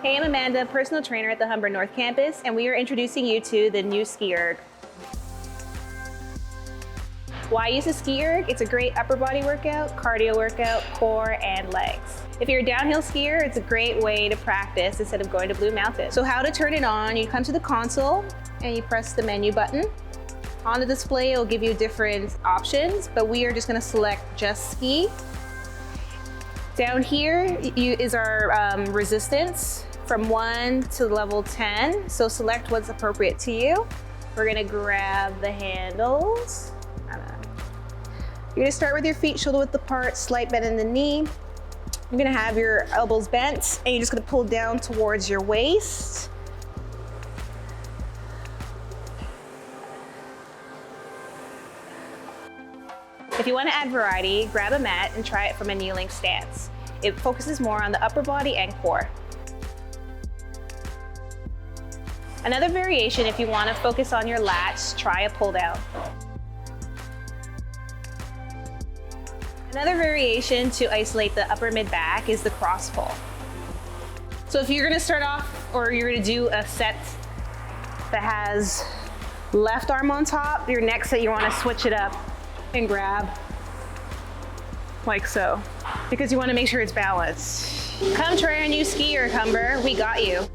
Hey, I'm Amanda, personal trainer at the Humber North Campus, and we are introducing you to the new SkiErg. Why use a SkiErg? It's a great upper body workout, cardio workout, core, and legs. If you're a downhill skier, it's a great way to practice instead of going to Blue Mountain. So how to turn it on, you come to the console and you press the menu button. On the display, it'll give you different options, but we are just gonna select just ski. Down here is our resistance from 1 to level 10. So select what's appropriate to you. We're gonna grab the handles. You're gonna start with your feet shoulder width apart, slight bend in the knee. You're gonna have your elbows bent and you're just gonna pull down towards your waist. If you want to add variety, grab a mat and try it from a kneeling stance. It focuses more on the upper body and core. Another variation, if you want to focus on your lats, try a pull down. Another variation to isolate the upper mid back is the cross pull. So if you're going to start off or you're going to do a set that has left arm on top, your next set you want to switch it up and grab like so, because you want to make sure it's balanced. Come try our new SkiErg, Humber. We got you.